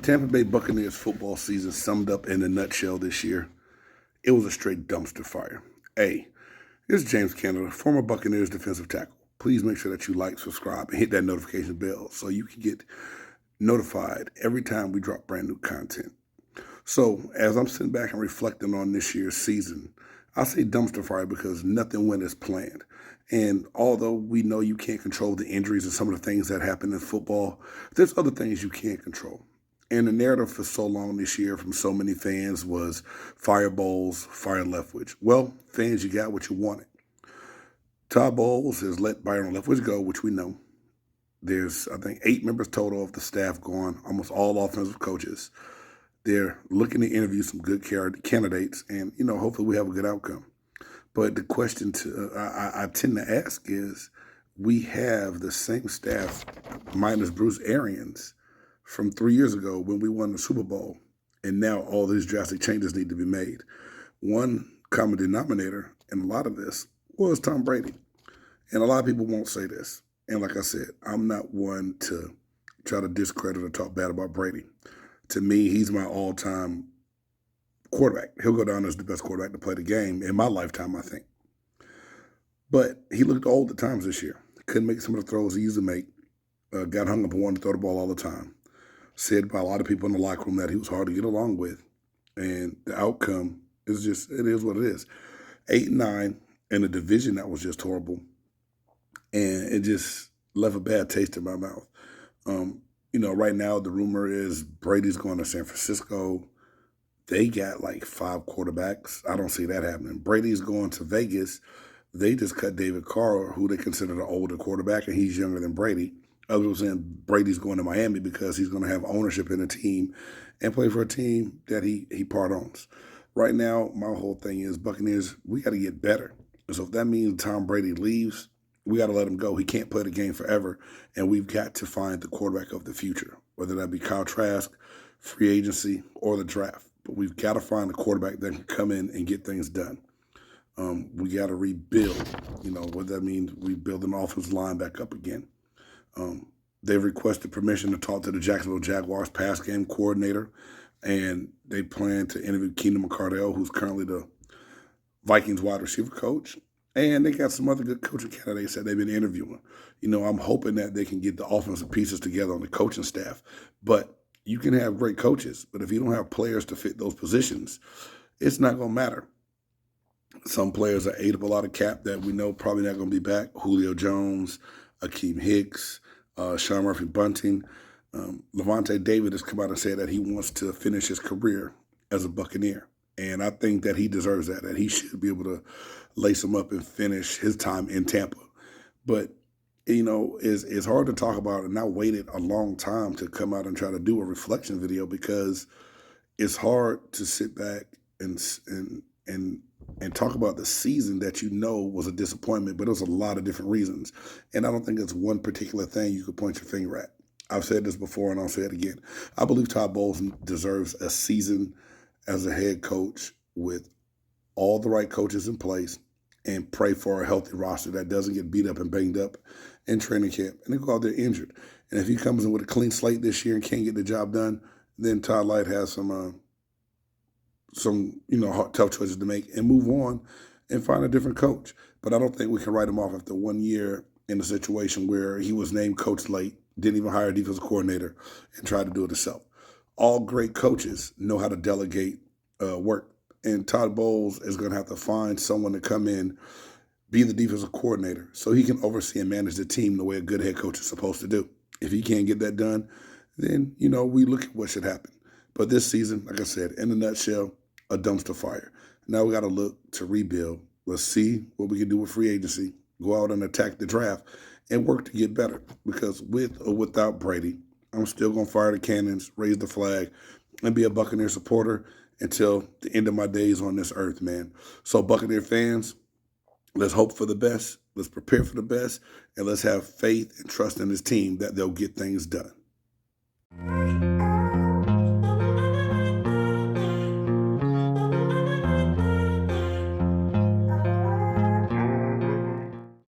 Tampa Bay Buccaneers football season summed up in a nutshell this year. It was a straight dumpster fire. Hey, this is James Canada, former Buccaneers defensive tackle. Please make sure that you like, subscribe, and hit that notification bell so you can get notified every time we drop brand new content. So, as I'm sitting back and reflecting on this year's season, I say dumpster fire because nothing went as planned. And although we know you can't control the injuries and some of the things that happen in football, there's other things you can't control. And the narrative for so long this year from so many fans was fire Bowles, fire Leftwich. Well, fans, you got what you wanted. Todd Bowles has let Byron Leftwich go, which we know. There's, I think, 8 members total of the staff gone, almost all offensive coaches. They're looking to interview some good candidates, and, hopefully we have a good outcome. But the question I tend to ask is, we have the same staff minus Bruce Arians from 3 years ago when we won the Super Bowl, and now all these drastic changes need to be made. One common denominator in a lot of this was Tom Brady. And a lot of people won't say this. And like I said, I'm not one to try to discredit or talk bad about Brady. To me, he's my all-time quarterback. He'll go down as the best quarterback to play the game in my lifetime, I think. But he looked old at times this year. Couldn't make some of the throws he used to make. Got hung up and wanted to throw the ball all the time. Said by a lot of people in the locker room that he was hard to get along with. And the outcome is just, it is what it is. 8-9 in a division that was just horrible. And it just left a bad taste in my mouth. Right now the rumor is Brady's going to San Francisco. They got like 5 quarterbacks. I don't see that happening. Brady's going to Vegas. They just cut David Carr, who they consider the older quarterback, and he's younger than Brady. Others were saying Brady's going to Miami because he's going to have ownership in a team and play for a team that he part owns. Right now, my whole thing is Buccaneers, we got to get better. And so if that means Tom Brady leaves, we got to let him go. He can't play the game forever, and we've got to find the quarterback of the future, whether that be Kyle Trask, free agency, or the draft. But we've got to find a quarterback that can come in and get things done. We got to rebuild, what that means, rebuild an offensive line back up again. They've requested permission to talk to the Jacksonville Jaguars pass game coordinator, and they plan to interview Keenan McCardell, who's currently the Vikings wide receiver coach. And they got some other good coaching candidates that they've been interviewing. I'm hoping that they can get the offensive pieces together on the coaching staff. But you can have great coaches, but if you don't have players to fit those positions, it's not going to matter. Some players are ate up a lot of cap that we know probably not going to be back. Julio Jones, Akeem Hicks, Sean Murphy-Bunting. Levante David has come out and said that he wants to finish his career as a Buccaneer. And I think that he deserves that he should be able to lace him up and finish his time in Tampa. But, it's hard to talk about, and I waited a long time to come out and try to do a reflection video because it's hard to sit back and talk about the season that was a disappointment, but there's a lot of different reasons. And I don't think it's one particular thing you could point your finger at. I've said this before and I'll say it again. I believe Todd Bowles deserves a season as a head coach with all the right coaches in place and pray for a healthy roster that doesn't get beat up and banged up in training camp and they go out there injured. And if he comes in with a clean slate this year and can't get the job done, then Todd Light has some tough choices to make and move on and find a different coach. But I don't think we can write him off after 1 year in a situation where he was named coach late, didn't even hire a defensive coordinator, and tried to do it himself. All great coaches know how to delegate work. And Todd Bowles is going to have to find someone to come in, be the defensive coordinator, so he can oversee and manage the team the way a good head coach is supposed to do. If he can't get that done, then, we look at what should happen. But this season, like I said, in a nutshell, a dumpster fire. Now we got to look to rebuild. Let's see what we can do with free agency, go out and attack the draft, and work to get better. Because with or without Brady, I'm still going to fire the cannons, raise the flag, and be a Buccaneer supporter until the end of my days on this earth, man. So Buccaneer fans, let's hope for the best, let's prepare for the best, and let's have faith and trust in this team that they'll get things done.